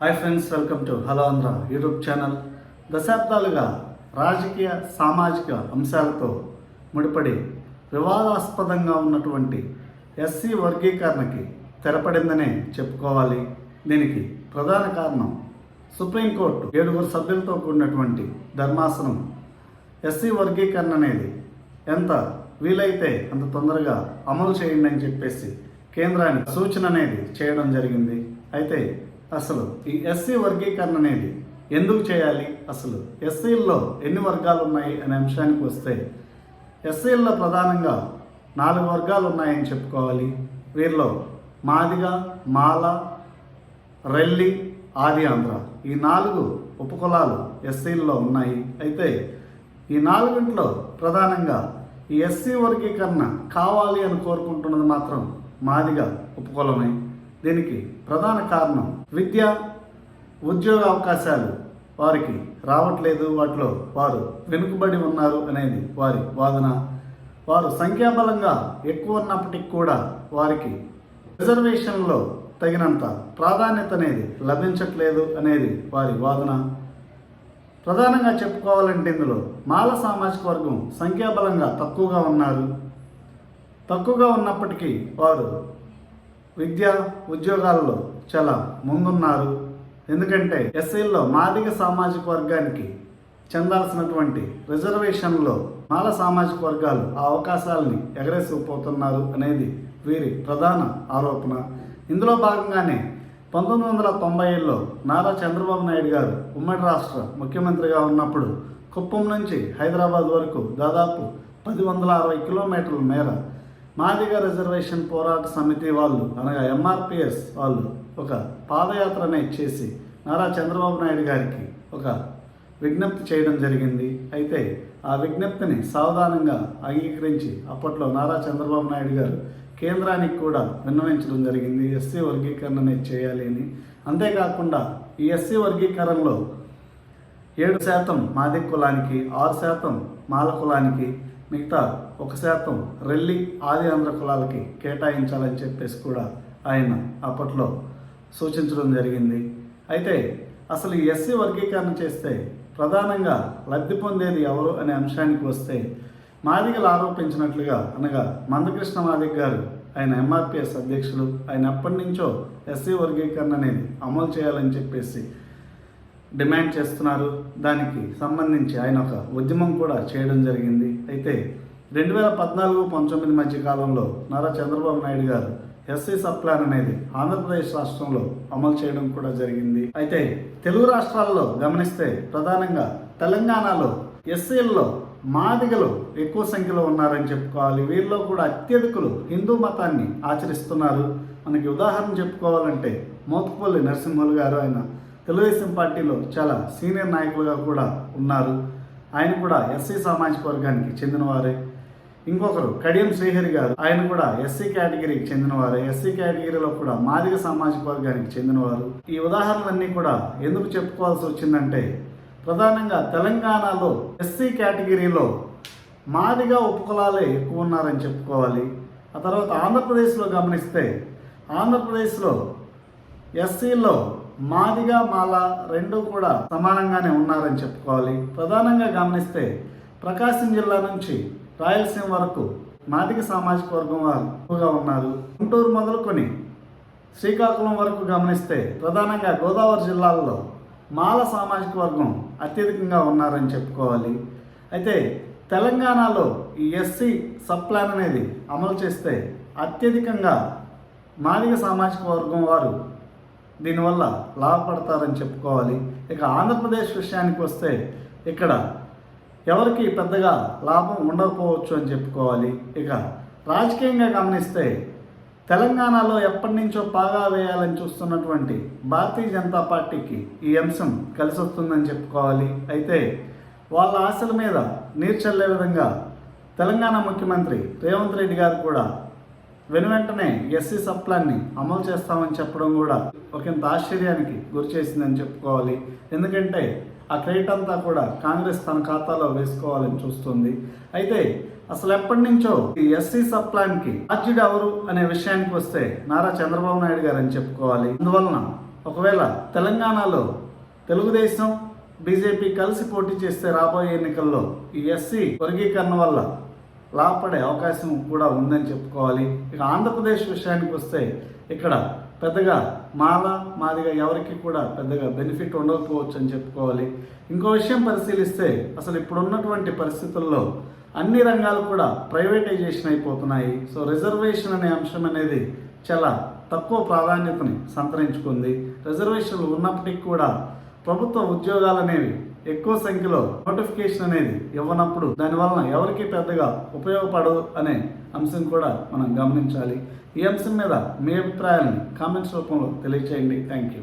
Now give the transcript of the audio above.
Hi friends, welcome to hello Andhra YouTube channel. దశాబ్దాలుగా రాజకీయ సామాజిక అంశాలతో ముడిపడి వివాదాస్పదంగా ఉన్నటువంటి ఎస్సీ వర్గీకరణకి తెరపడిందనే చెప్పుకోవాలి. దీనికి ప్రధాన కారణం సుప్రీంకోర్టు 7 సభ్యులతో కూడినటువంటి ధర్మాసనం ఎస్సీ వర్గీకరణ అనేది ఎంత వీలైతే అంత తొందరగా అమలు చేయండి అని చెప్పేసి కేంద్రానికి సూచన అనేది చేయడం జరిగింది. అయితే అసలు ఈ ఎస్సీ వర్గీకరణ అనేది ఎందుకు చేయాలి, అసలు ఎస్సీల్లో ఎన్ని వర్గాలు ఉన్నాయి అనే అంశానికి వస్తే ఎస్సీల్లో ప్రధానంగా 4 వర్గాలు ఉన్నాయని చెప్పుకోవాలి. వీరిలో మాదిగ, మాల, రెల్లి, ఆది ఆంధ్ర ఈ 4 ఉపకులాలు ఎస్సీల్లో ఉన్నాయి. అయితే ఈ 4 ప్రధానంగా ఈ ఎస్సీ వర్గీకరణ కావాలి అని కోరుకుంటున్నది మాత్రం మాదిగ ఉపకులమే. దీనికి ప్రధాన కారణం విద్య, ఉద్యోగ అవకాశాలు వారికి రావట్లేదు, వాటిలో వారు వెనుకబడి ఉన్నారు అనేది వారి వాదన. వారు సంఖ్యాబలంగా ఎక్కువ ఉన్నప్పటికీ కూడా వారికి రిజర్వేషన్లో తగినంత ప్రాధాన్యత అనేది లభించట్లేదు అనేది వారి వాదన. ప్రధానంగా చెప్పుకోవాలంటే ఇందులో మాల సామాజిక వర్గం సంఖ్యాబలంగా తక్కువగా ఉన్నారు. తక్కువగా ఉన్నప్పటికీ వారు విద్య, ఉద్యోగాల్లో చాలా ముందున్నారు. ఎందుకంటే ఎస్సీల్లో మాదిగ సామాజిక వర్గానికి చెందాల్సినటువంటి రిజర్వేషన్లో మాల సామాజిక వర్గాలు ఆ అవకాశాలని ఎగరేసుకుపోతున్నారు అనేది వీరి ప్రధాన ఆరోపణ. ఇందులో భాగంగానే 1990లో నారా చంద్రబాబు నాయుడు గారు ఉమ్మడి రాష్ట్ర ముఖ్యమంత్రిగా ఉన్నప్పుడు కుప్పం నుంచి హైదరాబాద్ వరకు దాదాపు 160 కిలోమీటర్ల మేర మాదిగ రిజర్వేషన్ పోరాట సమితి వాళ్ళు అనగా ఎంఆర్పిఎస్ వాళ్ళు ఒక పాదయాత్రనే చేసి నారా చంద్రబాబు నాయుడు గారికి ఒక విజ్ఞప్తి చేయడం జరిగింది. అయితే ఆ విజ్ఞప్తిని సావధానంగా అంగీకరించి అప్పట్లో నారా చంద్రబాబు నాయుడు గారు కేంద్రానికి కూడా విన్నవించడం జరిగింది, ఎస్సీ వర్గీకరణ అనేది చేయాలి అని. అంతేకాకుండా ఈ ఎస్సీ వర్గీకరణలో 7% మాదిగ కులానికి, 6% మాల కులానికి, మిగతా 1% రెల్లి, ఆది ఆంధ్ర కులాలకి కేటాయించాలని చెప్పేసి కూడా ఆయన అప్పట్లో సూచించడం జరిగింది. అయితే అసలు ఈ ఎస్సీ వర్గీకరణ చేస్తే ప్రధానంగా లబ్ధి పొందేది ఎవరు అనే అంశానికి వస్తే మాదిగలు ఆరోపించినట్లుగా అనగా మందకృష్ణ మాదిగ గారు, ఆయన ఎంఆర్పిఎస్ అధ్యక్షులు, ఆయన ఎప్పటి నుంచో ఎస్సీ వర్గీకరణ అనేది అమలు చేయాలని చెప్పేసి డిమాండ్ చేస్తున్నారు. దానికి సంబంధించి ఆయన ఒక ఉద్యమం కూడా చేయడం జరిగింది. అయితే 2014-19 మధ్య కాలంలో నారా చంద్రబాబు నాయుడు గారు ఎస్సీ సబ్ ప్లాన్ అనేది ఆంధ్రప్రదేశ్ రాష్ట్రంలో అమలు చేయడం కూడా జరిగింది. అయితే తెలుగు రాష్ట్రాల్లో గమనిస్తే ప్రధానంగా తెలంగాణలో ఎస్సీల్లో మాదిగలు ఎక్కువ సంఖ్యలో ఉన్నారని చెప్పుకోవాలి. వీరిలో కూడా అత్యధికులు హిందూ మతాన్ని ఆచరిస్తున్నారు. మనకి ఉదాహరణ చెప్పుకోవాలంటే మోత్కుపల్లి నరసింహులు గారు, ఆయన తెలుగుదేశం పార్టీలో చాలా సీనియర్ నాయకులుగా కూడా ఉన్నారు. ఆయన కూడా ఎస్సీ సామాజిక వర్గానికి చెందినవారే. ఇంకొకరు కడియం శ్రీహరి గారు, ఆయన కూడా ఎస్సీ కేటగిరీకి చెందినవారే. ఎస్సీ కేటగిరీలో కూడా మాదిగ సామాజిక వర్గానికి చెందినవారు. ఈ ఉదాహరణలన్నీ కూడా ఎందుకు చెప్పుకోవాల్సి వచ్చిందంటే ప్రధానంగా తెలంగాణలో ఎస్సీ కేటగిరీలో మాదిగ ఉపకులాలే ఎక్కువ ఉన్నారని చెప్పుకోవాలి. ఆ తర్వాత ఆంధ్రప్రదేశ్లో గమనిస్తే ఆంధ్రప్రదేశ్లో ఎస్సీలో మాదిగ, మాల 2 కూడా సమానంగానే ఉన్నారని చెప్పుకోవాలి. ప్రధానంగా గమనిస్తే ప్రకాశం జిల్లా నుంచి రాయలసీమ వరకు మాదిగ సామాజిక వర్గం వారు ఎక్కువగా ఉన్నారు. గుంటూరు మొదలుకొని శ్రీకాకుళం వరకు గమనిస్తే ప్రధానంగా గోదావరి జిల్లాల్లో మాల సామాజిక వర్గం అత్యధికంగా ఉన్నారని చెప్పుకోవాలి. అయితే తెలంగాణలో ఈ ఎస్సీ సబ్ ప్లాన్ అనేది అమలు చేస్తే అత్యధికంగా మాదిగ సామాజిక వర్గం వారు దీనివల్ల లాభపడతారని చెప్పుకోవాలి. ఇక ఆంధ్రప్రదేశ్ విషయానికి వస్తే ఇక్కడ ఎవరికి పెద్దగా లాభం ఉండకపోవచ్చు అని చెప్పుకోవాలి. ఇక రాజకీయంగా గమనిస్తే తెలంగాణలో ఎప్పటి నుంచో పాగా వేయాలని చూస్తున్నటువంటి భారతీయ జనతా పార్టీకి ఈ అంశం కలిసి వస్తుందని చెప్పుకోవాలి. అయితే వాళ్ళ ఆశల మీద నీరు చల్లే విధంగా తెలంగాణ ముఖ్యమంత్రి రేవంత్ రెడ్డి గారు కూడా వెనువెంటనే ఎస్సీ సబ్ ప్లాన్ని అమలు చేస్తామని చెప్పడం కూడా ఒకంత ఆశ్చర్యానికి గురిచేసిందని చెప్పుకోవాలి. ఎందుకంటే ఆ క్రెడిట్ అంతా కూడా కాంగ్రెస్ తన ఖాతాలో వేసుకోవాలని చూస్తుంది. అయితే అసలు ఎప్పటి నుంచో ఈ ఎస్సీ సబ్ ప్లాన్కి బాధ్యుడు ఎవరు అనే విషయానికి వస్తే నారా చంద్రబాబు నాయుడు గారు అని చెప్పుకోవాలి. అందువలన ఒకవేళ తెలంగాణలో తెలుగుదేశం బీజేపీ కలిసి పోటీ చేస్తే రాబోయే ఎన్నికల్లో ఈ ఎస్సీ వర్గీకరణ వల్ల లాభపడే అవకాశం కూడా ఉందని చెప్పుకోవాలి. ఇక ఆంధ్రప్రదేశ్ విషయానికి వస్తే ఇక్కడ పెద్దగా మాదిగా ఎవరికి కూడా పెద్దగా బెనిఫిట్ ఉండకపోవచ్చు అని చెప్పుకోవాలి. ఇంకో విషయం పరిశీలిస్తే అసలు ఇప్పుడున్నటువంటి పరిస్థితుల్లో అన్ని రంగాలు కూడా ప్రైవేటైజేషన్ అయిపోతున్నాయి. సో రిజర్వేషన్ అనే అంశం అనేది చాలా తక్కువ ప్రాధాన్యతని సంతరించుకుంది. రిజర్వేషన్లు ఉన్నప్పటికీ కూడా ప్రభుత్వ ఉద్యోగాలు అనేవి ఎక్కువ సంఖ్యలో నోటిఫికేషన్ అనేది ఇవ్వనప్పుడు దానివలన ఎవరికి పెద్దగా ఉపయోగపడదు అనే అంశం కూడా మనం గమనించాలి. ఈ అంశం మీద మీ అభిప్రాయాలను కామెంట్స్ రూపంలో తెలియచేయండి. Thank you.